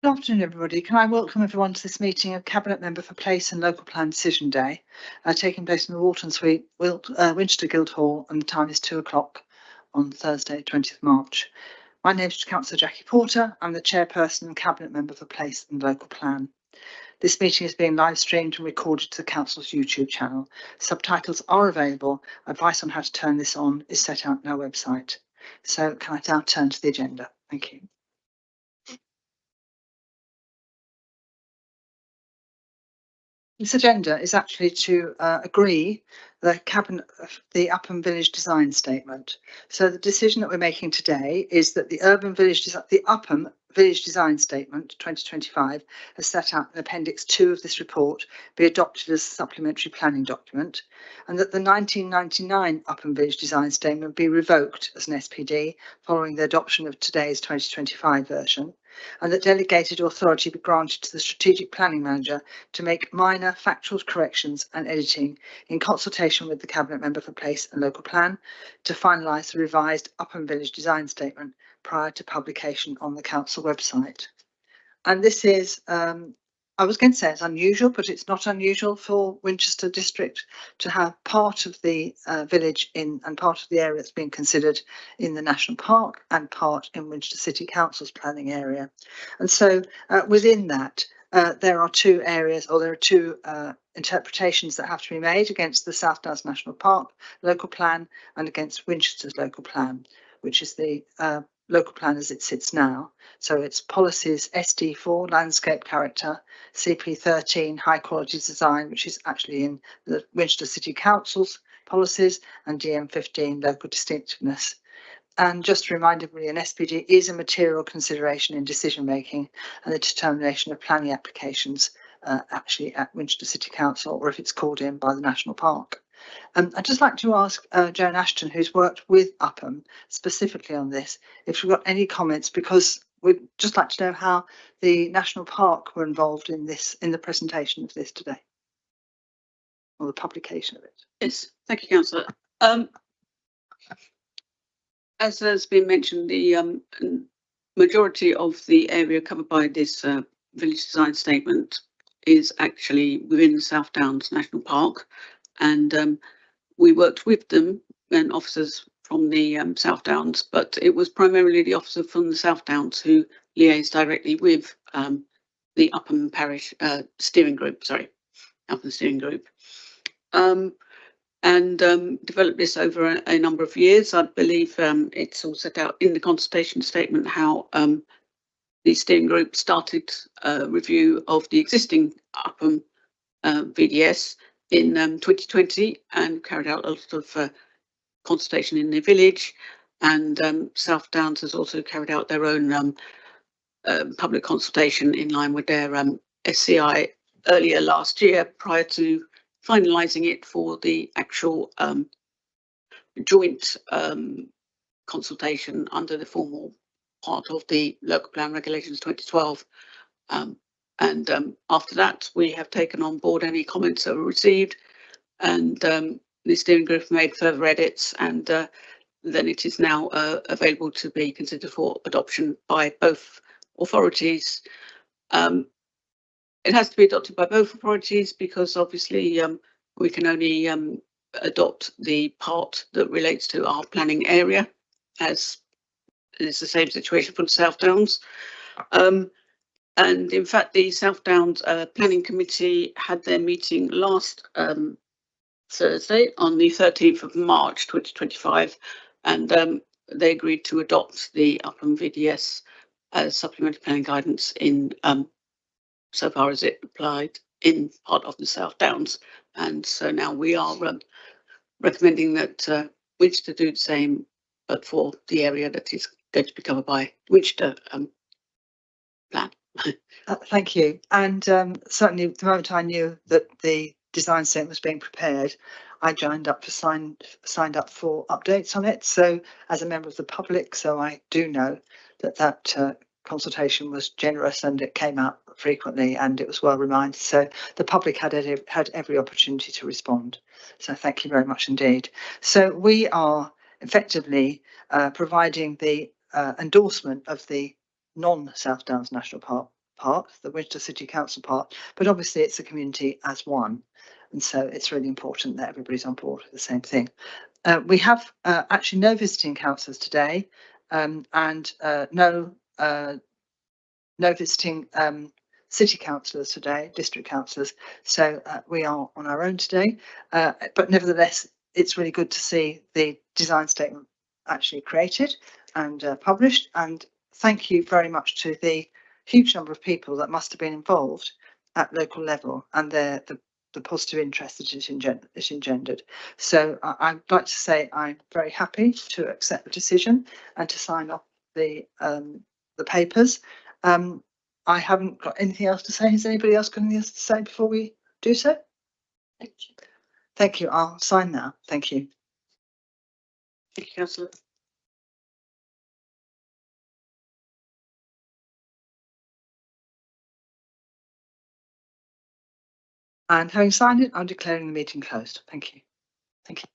Good afternoon, everybody. Can I welcome everyone to this meeting of Cabinet Member for Place and Local Plan Decision Day, taking place in the Walton Suite, Winchester Guildhall, and the time is 2 o'clock on Thursday, 20th March. My name is Councillor Jackie Porter. I'm the Chairperson and Cabinet Member for Place and Local Plan. This meeting is being live streamed and recorded to the Council's YouTube channel. Subtitles are available. Advice on how to turn this on is set out on our website. So can I now turn to the agenda? Thank you. This agenda is actually to agree the Upham Village Design Statement. So the decision that we're making today is that the Upham Village Design Statement 2025, as set out in Appendix 2 of this report, be adopted as a supplementary planning document, and that the 1999 Upham Village Design Statement be revoked as an SPD following the adoption of today's 2025 version, and that delegated authority be granted to the Strategic Planning Manager to make minor factual corrections and editing in consultation with the Cabinet Member for Place and Local Plan to finalise the revised Upham Village Design Statement prior to publication on the Council website. And this is, I was going to say it's unusual, but it's not unusual for Winchester District to have part of the village and part of the area that's being considered in the National Park and part in Winchester City Council's planning area. And so within that, there are two areas, or there are two interpretations that have to be made against the South Downs National Park local plan and against Winchester's local plan, which is the local plan as it sits now. So it's policies SD4, landscape character, CP13, high quality design, which is actually in the Winchester City Council's policies, and DM15, local distinctiveness. And just to remind everybody, an SPD is a material consideration in decision making and the determination of planning applications actually at Winchester City Council, or if it's called in by the National Park. I'd just like to ask Joan Ashton, who's worked with Upham specifically on this, if you've got any comments, because we'd just like to know how the National Park were involved in this, in the presentation of this today, or the publication of it. Yes, thank you, Councillor. As has been mentioned, the majority of the area covered by this village design statement is actually within the South Downs National Park, and we worked with them and officers from the South Downs, but it was primarily the officer from the South Downs who liaised directly with the Upham Parish steering group, Upham steering group. And developed this over a number of years. I believe it's all set out in the consultation statement how the steering group started a review of the existing Upham VDS in 2020 and carried out a lot of consultation in the village, and South Downs has also carried out their own public consultation in line with their SCI earlier last year, prior to finalising it for the actual joint consultation under the formal part of the Local Plan Regulations 2012. And after that, we have taken on board any comments that were received, and the steering group made further edits, and then it is now available to be considered for adoption by both authorities. It has to be adopted by both authorities because obviously we can only adopt the part that relates to our planning area, as it's the same situation for the South Downs. And in fact, the South Downs Planning Committee had their meeting last Thursday on the 13th of March 2025, and they agreed to adopt the Upham VDS as supplementary planning guidance in so far as it applied in part of the South Downs. And so now we are recommending that Winchester do the same, but for the area that is going to be covered by Winchester plan. Thank you. And certainly the moment I knew that the design statement was being prepared, I signed up for updates on it. So as a member of the public, so I do know that consultation was generous and it came out frequently and it was well reminded. So the public had every opportunity to respond. So thank you very much indeed. So we are effectively providing the endorsement of the non-South Downs National Park part, the Winchester City Council part, but obviously it's the community as one. And so it's really important that everybody's on board with the same thing. We have actually no visiting councillors today, and no visiting city councillors today, district councillors. So we are on our own today, but nevertheless, it's really good to see the design statement actually created and published. And thank you very much to the huge number of people that must have been involved at local level and the positive interest that it engendered. So I'd like to say I'm very happy to accept the decision and to sign off the papers. I haven't got anything else to say. Has anybody else got anything else to say before we do so? Thank you. Thank you. I'll sign now. Thank you. Thank you, Councillor. And having signed it, I'm declaring the meeting closed. Thank you. Thank you.